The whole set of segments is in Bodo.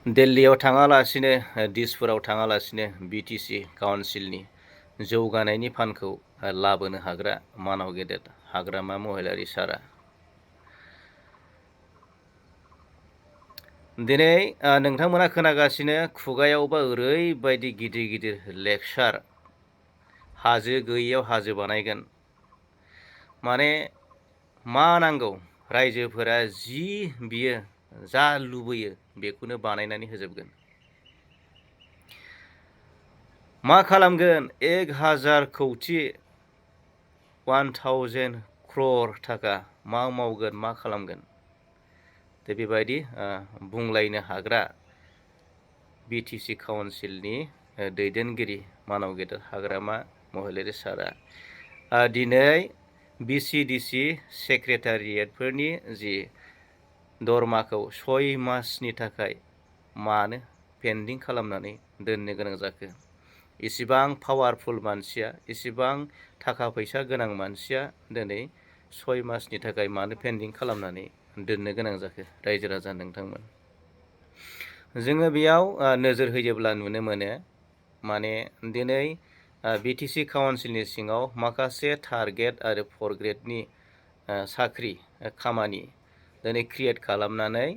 दिल्लीयाव थाङालासिनो दिसपुराव थाङालासिनो बिटिसि काउन्सिलनि जौगानायनि फान्डखौ लाबोनो हाग्रा मानाव गेदेर हाग्रामा महिलारि सारा दिनै नोंथांमोना खोनागासिनो खुगायावबा ओरैबायदि गिदिर गिदिर लेक्सार हाजो गैयियाव हाजो बानायगोन माने मा नांगौ रायजोफोरा जि बियो जा लुबैयो बेखौनो बानायनानै होजोबगोन मा खालामगोन 1000 कौटि 1000 क्रर थाखा मा मावगोन मा खालामगोन दा बेबायदि बुंलायनो हाग्रा बिटिसि काउन्सिलनि दैदेनगिरि मानाव गेदेर हाग्रामा महिलारि सारा दिनै बिसिडिसि सेक्रेटारियेटफोरनि जि दरमाखौ 6 मासनि थाखाय मानो पेन्डिं खालामनानै दोननो गोनां जाखो इसिबां पावारफुल मानसिया इसिबां थाखा फैसा गोनां मानसिया दिनै 6 मासनि थाखाय मानो पेन्डिं खालामनानै दोननो गोनां जाखो रायजो राजा नोंथांमोन जोङो बेयाव नोजोर होयोब्ला नुनो मोनो माने दिनै बिटिसि काउन्सिलनि सिङाव माखासे टार्गेट आरो 4 ग्रेडनि साख्रि खामानि दिनै क्रिएट खालामनानै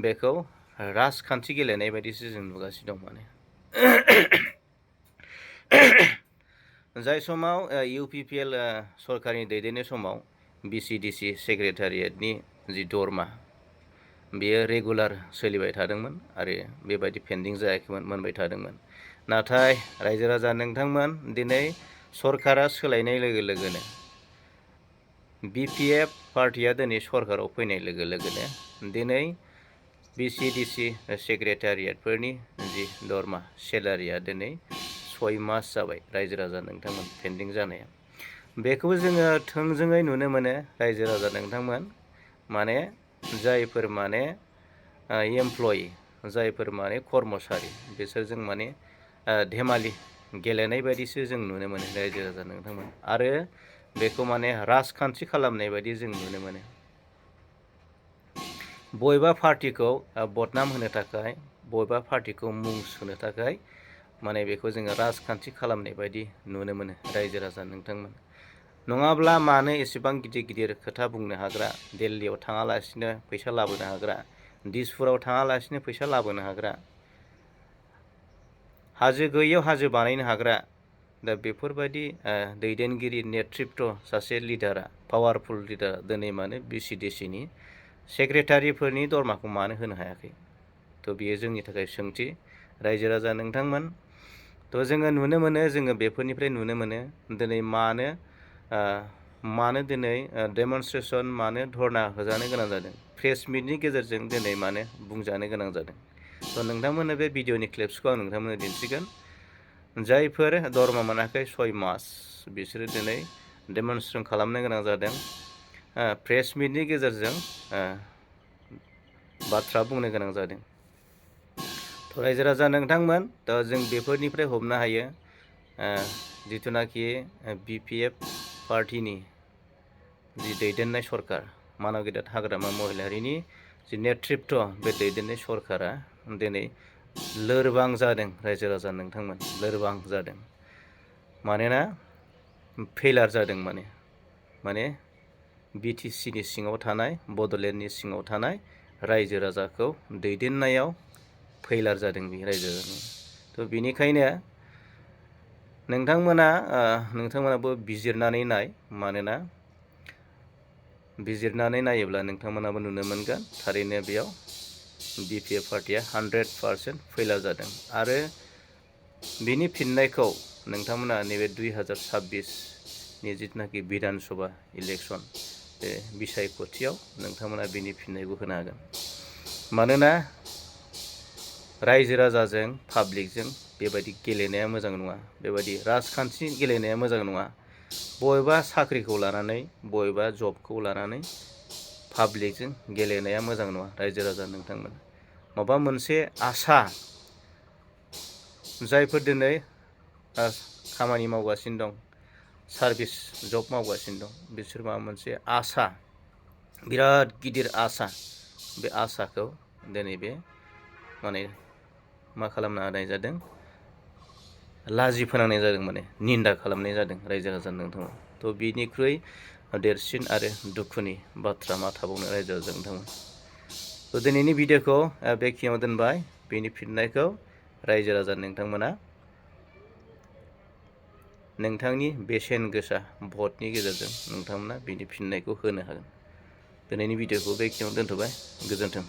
बेखौ राजखान्थि गेलेनाय बायदिसो जों नुगासिनो दं माने जाय समाव इउपिपिएल सरकारनि दैदेननाय समाव बिसिडिसि सेक्रेटारियेटनि जि दरमा बेयो रेगुलार सोलिबाय थादोंमोन आरो बेबायदि पेन्डिं जायाखैमोन मोनबाय थादोंमोन नाथाय रायजो राजा नोंथांमोन दिनै सरकारा सोलायनाय लोगो लोगोनो बिपिएफ पार्टिया दिनै सरकाराव फैनाय लोगो लोगोनो दिनै बिसिडिसि सेक्रेटारियेटफोरनि जि दरमा सेलारिया दिनै 6 मास जाबाय रायजो राजा नोंथांमोन पेन्डिं जानाया बेखौ जोङो थोंजोङै नुनो मोनो रायजो राजा नोंथांमोन माने जायफोर माने एमप्लयि जायफोर माने कर्मचारि बिसोरजों माने धेमालि गेलेनाय बायदिसो जों नुनो मोनो रायजो राजा नोंथांमोन आरो बेखौ माने राजखान्थि खालामनाय बायदि जों नुनो मोनो बबेबा पार्टिखौ बदनाम होनो थाखाय बबेबा पार्टिखौ मुं सुनो थाखाय माने बेखौ जोङो राजखान्थि खालामनाय बायदि नुनो मोनो रायजो राजा नोंथांमोन नङाब्ला मानो एसेबां गिदिर गिदिर खोथा बुंनो हाग्रा दिल्लीयाव थाङालासिनो फैसा लाबोनो हाग्रा दिसपुराव थाङालासिनो फैसा लाबोनो हाग्रा हाजो गैयियाव हाजो बानायनो हाग्रा दा बेफोरबायदि दैदेनगिरि नेतृत्व सासे लिडारा पावारफुल लिडारा दिनै मानो बिसिडिसिनि सेक्रेटारिफोरनि दरमाखौ मानो होनो हायाखै थ' बियो जोंनि थाखाय सोंथि रायजो राजा नोंथांमोन थ' जोङो नुनो मोनो जोङो बेफोरनिफ्राय नुनो मोनो दिनै मानो दिनै डेमनस्ट्रेसन मानो धरना होजानो गोनां जादों प्रेस मिटनि गेजेरजों दिनै मानो बुंजानो गोनां जादों थ' नोंथांमोननो बे भिडिअनि क्लिप्सखौ आं नोंथांमोननो दिन्थिगोन जायफोर दरमा मोनाखै 6 मास बिसोरो दिनै डेमनस्ट्रेसन खालामनो गोनां जादों प्रेस मिटनि गेजेरजों बाथ्रा बुंनो गोनां जादों थ' रायजो राजा नोंथांमोन दा जों बेफोरनिफ्राय हमनो हायो जिथुनाखि बिपिएफ पार्टिनि जि दैदेननाय सरकार मानाव गेदेर हाग्रामा महिलारिनि जि नेतृत्व बे दैदेननाय सरकारा दिनै लोरबां जादों रायजो राजा नोंथांमोन लोरबां जादों मानोना फेलार जादों माने बिटिसिनि सिङाव थानाय बड'लेण्डनि सिङाव थानाय रायजो राजाखौ दैदेननायाव फेलार जादों बे रायजो राजानि थ' बिनिखायनो नोंथांमोनाबो बिजिरनानै नाय मानोना बिजिरनानै नायोब्ला नोंथांमोनाबो नुनो मोनगोन थारैनो बेयाव बिपिएफ पार्टिया 100% फेलार जादों आरो बिनि फिननायखौ नोंथांमोना नैबे 2026नि जिथुनाखि बिधान सभा इलेक्सन बे बिसायख'थियाव नोंथांमोना बिनि फिननायखौ होनो हागोन मानोना रायजो राजाजों पाब्लिकजों बेबायदि गेलेनाया मोजां नङा बेबायदि राजखान्थि गेलेनाया मोजां नङा बबेबा साख्रिखौ लानानै बबेबा जबखौ लानानै पाब्लिकजों गेलेनाया मोजां नङा रायजो राजा नोंथांमोन माबा मोनसे आसा जायफोर दिनै खामानि मावगासिनो दं सार्भिस जब मावगासिनो दं बिसोर माबा मोनसे आसा बिराद गिदिर आसा बे आसाखौ दिनै बे माने मा खालामना होनाय जादों, लाजि फोनांनाय जादों, माने निन्दा खालामनाय जादों रायजो राजा नोंथांमोन। थ' बिनिख्रुइ देरसिन आरो दुखुनि बाथ्रा मा थाबावनो रायजो राजा नोंथांमोन। थ' दिनैनि भिडिअखौ बेखिनियाव दोनबाय। बेनि फिननायखौ रायजो राजा नोंथांमोना नोंथांनि बेसेन गोसा भटनि गेजेरजों नोंथांमोना बिनि फिननायखौ होनो हागोन। दिनैनि भिडिअखौ बेखिनियाव दोनथ'बाय। गोजोन्थों।